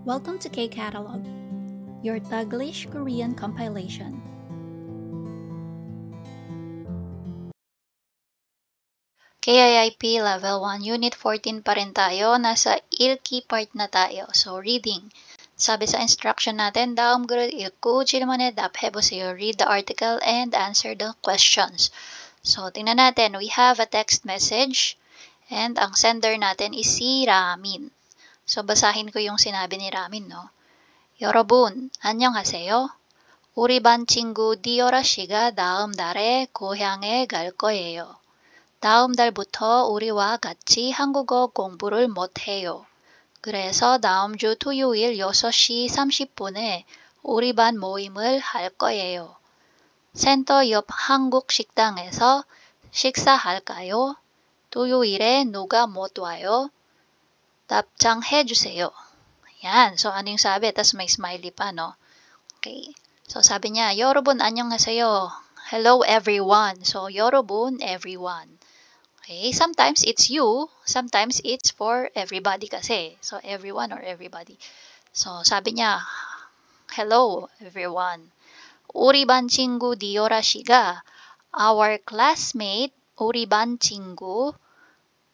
Welcome to K-Catalog, your Taglish Korean compilation. KIIP Level 1, Unit 14 pa rin tayo. Nasa ilki part na tayo. So, reading. Sabi sa instruction natin, 다음 글을 읽고 질문에 답해보세요. Read the article and answer the questions. So, tingnan natin. We have a text message and ang sender natin is si Ramin. So, basahin ko yung sinabi ni Ramin, no? 여러분, 안녕하세요. 우리 반 친구 디오라 씨가 다음 달에 고향에 갈 거예요. 다음 달부터 우리와 같이 한국어 공부를 못해요. 그래서 다음 주 토요일 6시 30분에 우리 반 모임을 할 거예요. 센터 옆 한국 식당에서 식사할까요? 토요일에 누가 못 와요? 답장해 주세요. Yan. So, ano yung sabi? Tapos may smiley pa, no? Okay. So, sabi niya, 여러분 안녕하세요. Hello, everyone. So, 여러분, everyone. Okay. Sometimes it's you. Sometimes it's for everybody kasi. So, everyone or everybody. So, sabi niya, hello, everyone. 우리 반 친구 디오라 씨가 our classmate, 우리 반 친구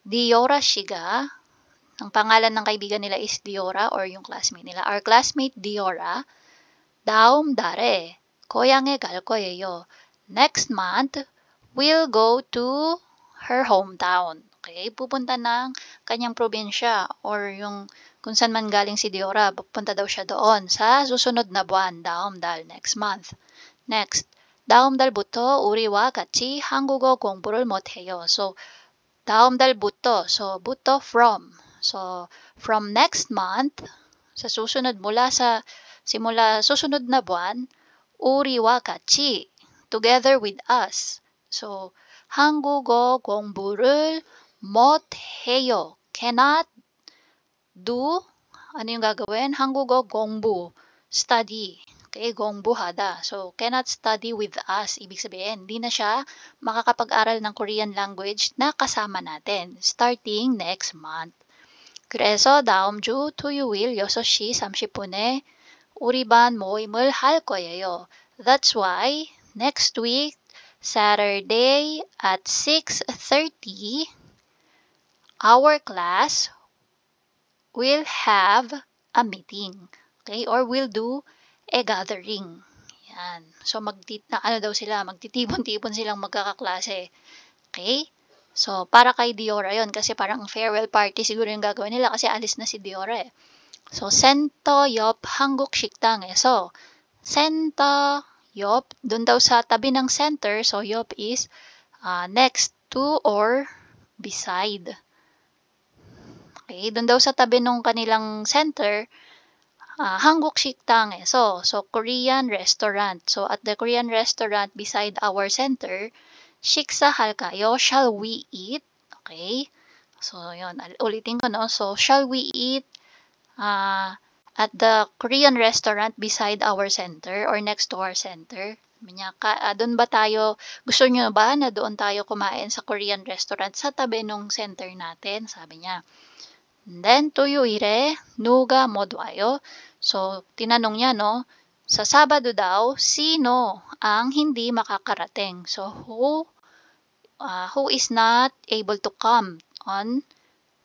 디오라 씨가 ang pangalan ng kaibigan nila is Diora or yung classmate nila. Our classmate Diora, 다음 달에 고향에 갈 거예요. Next month, we'll go to her hometown. Okay? Pupunta ng kanyang probinsya or yung kung saan man galing si Diora, pupunta daw siya doon sa susunod na buwan, 다음 달, next month. Next, 다음 달부터 우리와 같이 한국어 공부를 못해요. So, 다음 달부터, so buto from. So, from next month, sa susunod simula susunod na buwan, 우리와 같이, together with us. So, 한국어 공부를 못해요. Cannot do, ano yung gagawin? 한국어 공부, study. Okay, 공부하다. So, cannot study with us. Ibig sabihin, hindi na siya makakapag-aral ng Korean language na kasama natin starting next month. 그래서 다음 주 토요일 6시 30분에 우리 반 모임을 할 거예요. That's why next week, Saturday at 6:30, our class will have a meeting. Okay? Or will do a gathering. Yan. So, magtitipon-tipon silang magkakaklase. Okay? So, para kay Diora yon kasi parang farewell party siguro yung gagawin nila kasi alis na si Diora eh. So, 센터 옆 한국 식당에서 센터 옆, dun daw sa tabi ng center, so 옆 is next to or beside. Okay, dun daw sa tabi ng kanilang center, 한국 식당에서, so Korean restaurant. So, at the Korean restaurant beside our center, 식사할까요? Shall we eat? Okay. So, yun. Ulitin ko, no? So, shall we eat at the Korean restaurant beside our center or next to our center? Doon ba tayo, gusto nyo ba na doon tayo kumain sa Korean restaurant sa tabi ng center natin? Sabi niya. And then, 토요일에 누가 못 와요? So, tinanong niya, no? Sa Sabado daw, sino ang hindi makakarating? So, who is not able to come on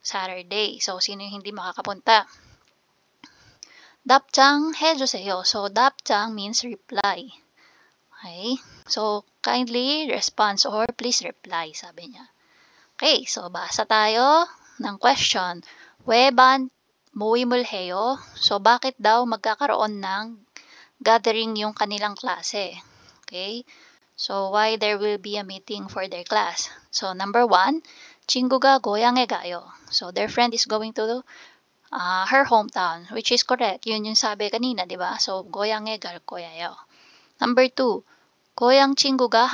Saturday? So, sino yung hindi makakapunta? 답장 해주세요. So, 답장 means reply. Okay? So, kindly response or please reply, sabi niya. Okay, so basa tayo ng question. 왜 반 모임을 해요? So, bakit daw magkakaroon ng gathering yung kanilang klase? Okay? So, why there will be a meeting for their class? So, number 1, 친구가 고향에 가요. So, their friend is going to her hometown, which is correct. Yun yung sabi kanina, di ba? So, 고향에 갈 거예요. Number 2, 고향 친구가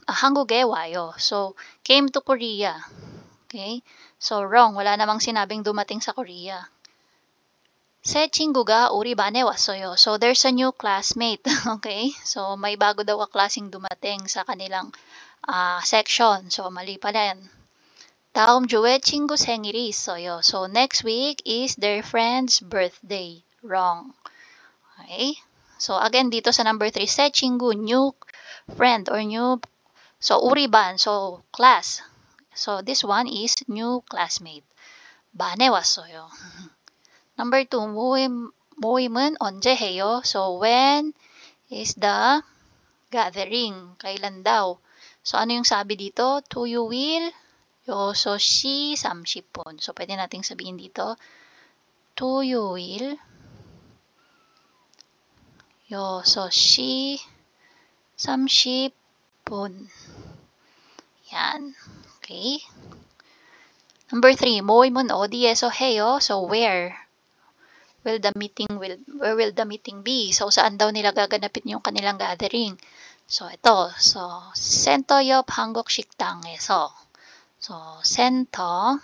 한국에 와요. So, came to Korea. Okay? So, wrong. Wala namang sinabing dumating sa Korea. 새 친구가 우리 반에 왔어요. So, there's a new classmate. Okay? So, may bago daw klaseng dumating sa kanilang section. So, mali pala yan. 다음 주에 친구 생일이 있어요. So next week is their friend's birthday. Wrong. Okay? So again, dito sa number 3, 새 친구, new friend or new, so 우리 반, so class. So this one is new classmate. 반에 왔어요. Number 2, 모임은 언제 해요? So when is the gathering? Kailan daw? So ano yung sabi dito? 토요일 6시 30분. So pwede nating sabihin dito, 토요일 6시 30분. Yan. Okay. Number 3, 모임은 어디에서 해요? So where will the meeting be? So saan daw nila gaganapin yung kanilang gathering? So ito, so 센터 옆 한국 식당에서. So 센터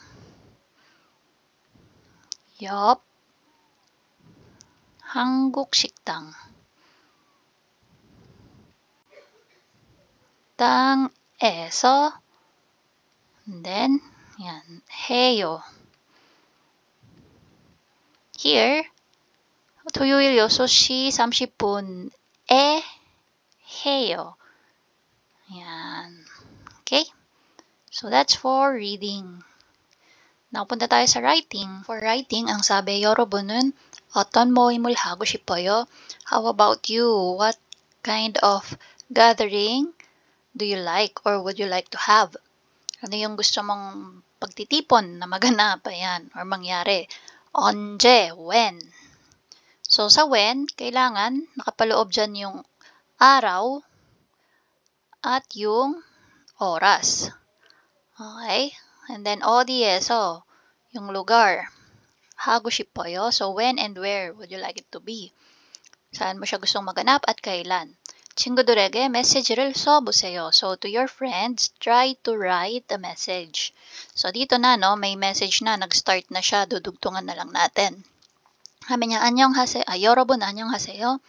옆 한국 식당. 땅에서, and then, yan, 해요. Here, 토요일 6시 30분에 해요. Yan. Okay? So, that's for reading. Now, punta tayo sa writing. For writing, ang sabi, 여러분은 어떤 모임을 하고 싶어요? How about you? What kind of gathering do you like or would you like to have? Ano yung gusto mong pagtitipon na maganap, ayan, or mangyari? Onje, when. So, sa when, kailangan nakapaloob dyan yung araw at yung oras. Okay? And then, 어디에서, yung lugar. 하고 싶어요. So, when and where would you like it to be? Saan mo siya gustong maganap at kailan? 친구들에게 메시지를 써보세요. So, to your friends, try to write a message. So, dito na, no, may message na, nag-start na siya, dudugtungan na lang natin. Sabi niya, 여러분 안녕하세요.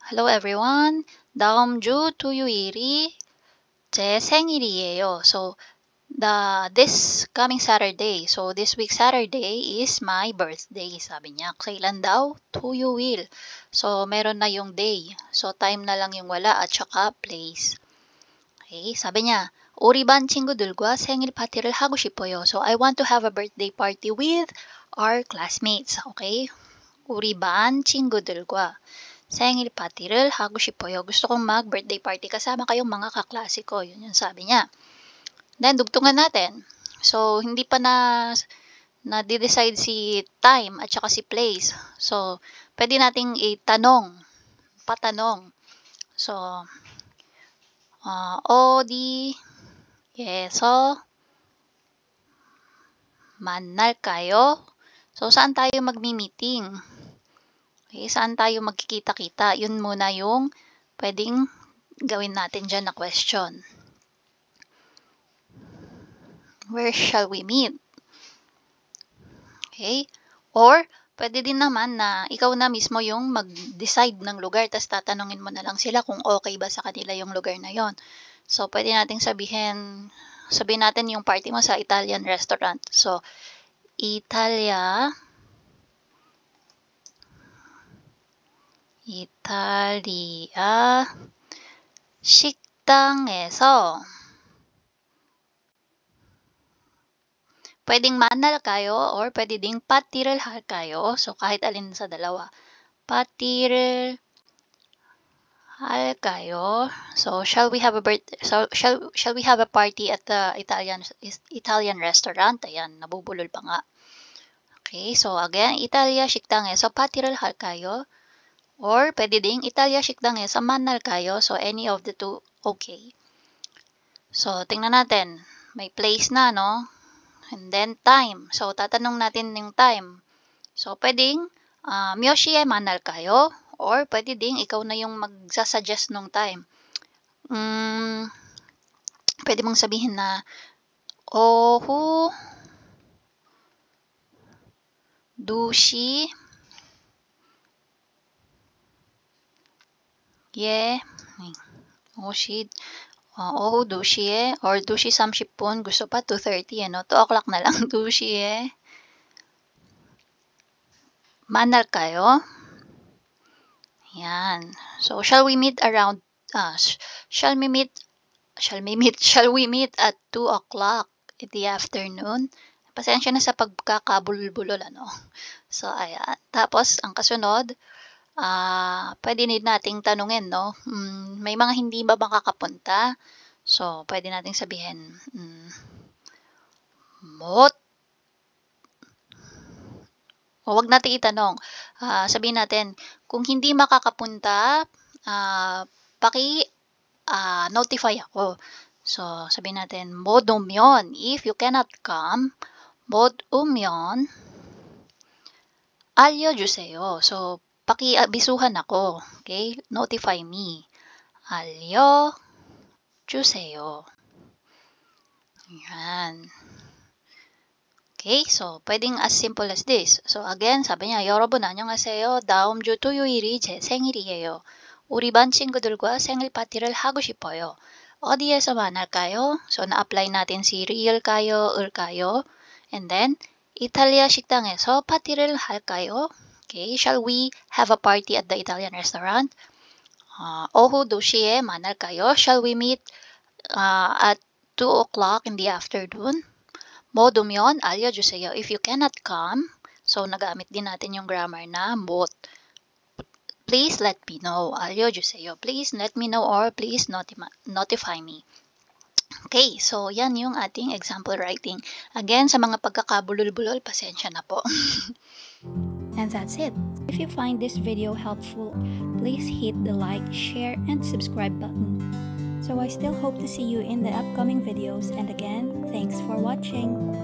Hello everyone. 다음 주 토요일이 제 생일이에요. So, this coming Saturday. So, this week Saturday is my birthday. Sabi niya, kailan daw? 토요일. So, meron na yung day. So, time na lang yung wala at saka place. Okay, sabi niya, 우리 반 친구들과 생일 파티를 하고 싶어요. So, I want to have a birthday party with our classmates. Okay? 우리 반 친구들과 생일 파티를 하고 싶어요. Gusto kong mag-birthday party kasama kayong mga kaklase ko. Yun yung sabi niya. Then, dugtungan natin. So, hindi pa na-decide si time at saka si place. So, pwede nating patanong. So, 어디에서 만날까요? So, saan tayo magmi-meeting? Okay, saan tayo magkikita-kita? Yun muna yung pwedeng gawin natin dyan na question. Where shall we meet? Okay? Or, pwede din naman na ikaw na mismo yung mag-decide ng lugar tapos tatanungin mo na lang sila kung okay ba sa kanila yung lugar na yon. So, pwede nating sabihin natin yung party mo sa Italian restaurant. So, 이탈리아 식당에서 pwedeng manal kayo or pwede ding 파티를 할까요? So, kahit alin sa dalawa. 파티를 할까요? So, shall we have a party at the Italian restaurant? Ayan, nabubulol pa nga. Okay, so again, 이탈리아 식당에서 파티를 할까요? Or pwede ding 이탈리아 식당에서 만날까요? So, any of the two, okay. So, tingnan natin. May place na, no? And then, time. So, tatanong natin yung time. So, pwedeng, 몇 시에 만날까요? Or, pwede ding, ikaw na yung magsasuggest nung time. Pwede mong sabihin na, 오후 2시에 오후 2시에 or 2시 30분. Gusto pa 2:30 ano? 2 o'clock na lang. 2시에 만날까요? Yan. So, shall we meet at 2 o'clock in the afternoon? Pasensya na sa pagkakabulol-bulol, ano? So, ayan. Tapos, ang kasunod, pwede nating tanungin, no? May mga hindi ba makakapunta? So, pwede nating sabihin, wag natin itanong. Sabihin natin, kung hindi makakapunta, notify ako. So, sabihin natin, 못 오면, if you cannot come, 못 오면, 알려주세요. So, pakiabisuhan ako. Okay? Notify me. 알려주세요. Yan. Okay, so pwedeng as simple as this. So again, sabi niya, 여러분 안녕하세요. 다음 주 토요일이 제 생일이에요. 우리 반 친구들과 생일 파티를 하고 싶어요. 어디에서 만날까요? So na-apply natin si real kayo, kayo. And then, 이탈리아 식당에서 파티를 할까요? Okay, shall we have a party at the Italian restaurant? 오후 2시에 만날까요? Shall we meet at 2 o'clock in the afternoon? 못 오면 알려주세요. If you cannot come, so nagamit din natin yung grammar na 못. Please let me know. 알려주세요. Please let me know or please notify me. Okay, so yan yung ating example writing. Again, sa mga pagkakabulol-bulol, pasensya na po. And that's it. If you find this video helpful, please hit the like, share, and subscribe button. So I still hope to see you in the upcoming videos, and again, thanks for watching.